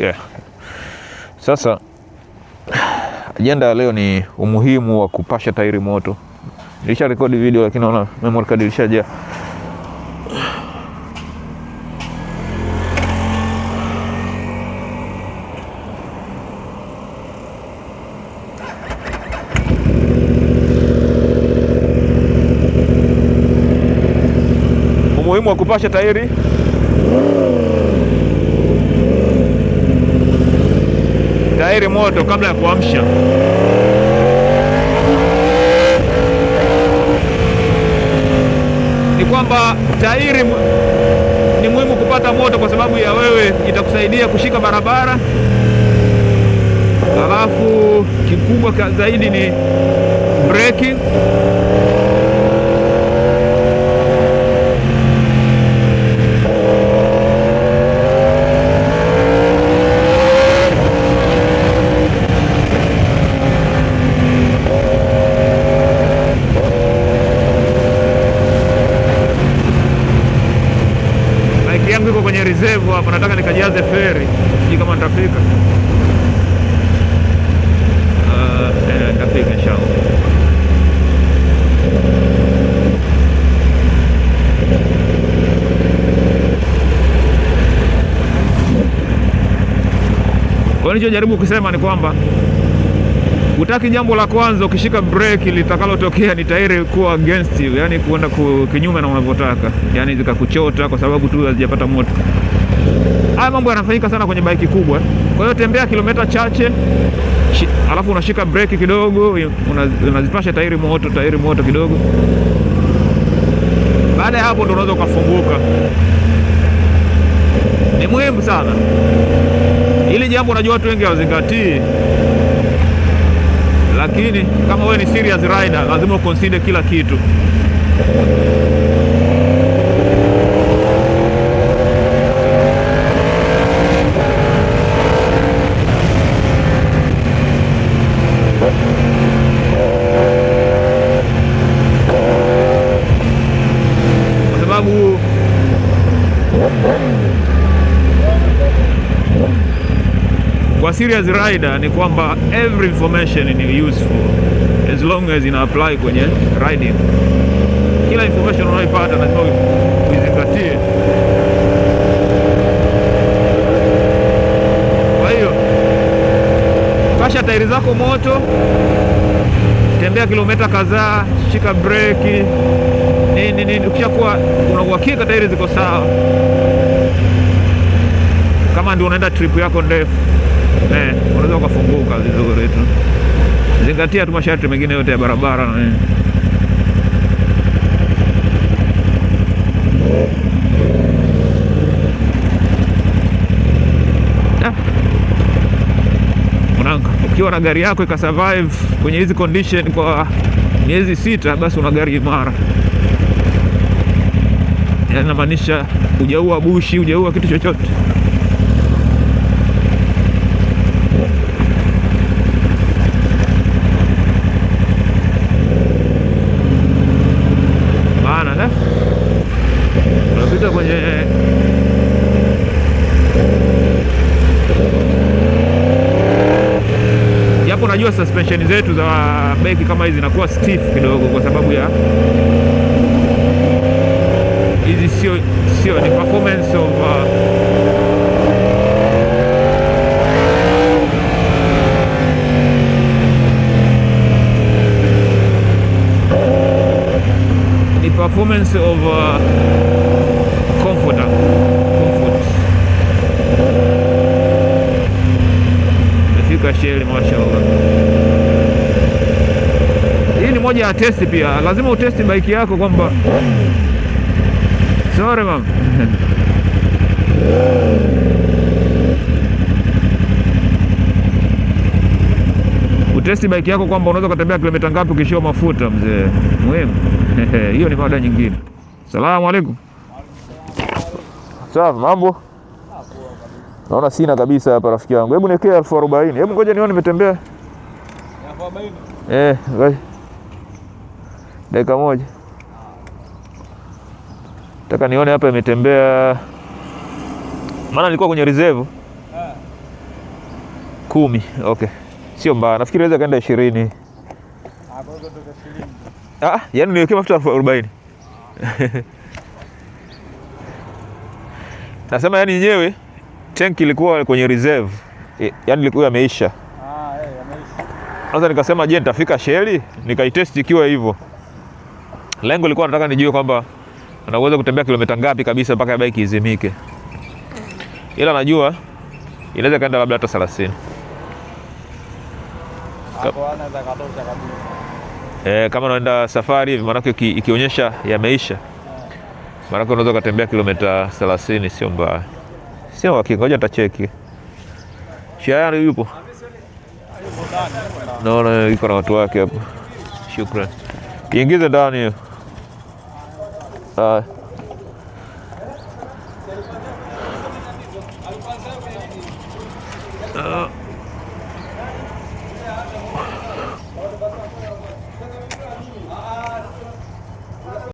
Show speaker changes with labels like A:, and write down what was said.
A: Yeah. Sasa ajenda ya leo ni umuhimu wa kupasha tairi moto. Nilisha rekodi video lakini naona memory card ilishajaa. Umuhimu wa kupasha tairi moto kabla ya kuamsha. Ni kwamba tairi ni muhimu kupata moto kwa sababu ya wewe, itakusaidia kushika barabara. Alafu kikubwa zaidi ni braking. Iko kwenye reserve hapa, nataka nikajaze feri, sijui kama nitafika. Nitafika inshallah. Kwa hiyo jaribu kusema ni kwamba utaki jambo la kwanza ukishika brake litakalotokea ni tairi kuwa against you, yani kuenda kinyume na unavyotaka, yani zikakuchota kwa sababu tu hazijapata moto. Haya mambo yanafanyika sana kwenye bike kubwa. Kwa hiyo tembea kilomita chache, alafu unashika brake kidogo, unazipasha tairi moto kidogo. Baada ya hapo ndio unaweza ukafunguka. Ni muhimu sana. Hili jambo unajua watu wengi hawazingatii. Lakini kama wewe ni serious rider, lazima uconsider kila kitu. Kwa sababu kwa serious rider ni kwamba every information ni useful as long as ina apply kwenye riding. Kila information unayoipata lazima uizingatie. Kwa hiyo pasha tairi zako moto, tembea kilomita kadhaa, shika breki nini. Ukishakuwa una uhakika tairi ziko sawa, kama ndio unaenda trip yako ndefu, unaweza ukafunguka vizuri tu. Zingatia tu masharti mengine yote ya barabara. Mwanangu, ukiwa na gari yako ikasurvive kwenye hizi condition kwa miezi 6, basi una gari imara. Yaani inamaanisha hujaua bushi, hujaua kitu chochote. Unapita kwenye japo najua suspension zetu za bike kama hizi zinakuwa stiff kidogo kwa sababu ya hizi sio ni performance of performance of comfort. Nafika sheli, mashallah. Hii ni moja ya testi pia. Lazima utesti bike yako kwamba sorry mama. Utesti bike yako kwamba unaweza kutembea kilomita ngapi ukishiwa mafuta mzee. Muhimu. Hiyo ni mada nyingine. Asalamu alaykum. Sawa, mambo? Naona sina kabisa hapa rafiki yangu. Hebu niwekee 1040. Hebu ngoja nione nimetembea. 1040. Vai. Dakika moja. Nataka nione hapa imetembea. Maana nilikuwa kwenye reserve. 10. Okay. Sio mbaya. Nafikiri inaweza kaenda 20. Yaani niwekee mafuta 40. Nasema yani yenyewe tanki ilikuwa kwenye reserve. Yaani ilikuwa yameisha.
B: Yameisha.
A: Sasa nikasema je, nitafika Shell nikaitest ikiwa hivyo. Lengo lilikuwa nataka nijue kwamba anaweza kutembea kilomita ngapi kabisa mpaka bike izimike. Ila najua inaweza kaenda labda hata 30.
B: Hapo anaweza katosha kabisa.
A: Kama unaenda safari hivi maana ikionyesha yameisha. Maana unaweza kutembea kilomita 30, sio mbaya. Sio hakika, ngoja nitacheki. Shayari yupo. Naona iko na watu wake hapo. Shukrani. Iingize ndani hiyo.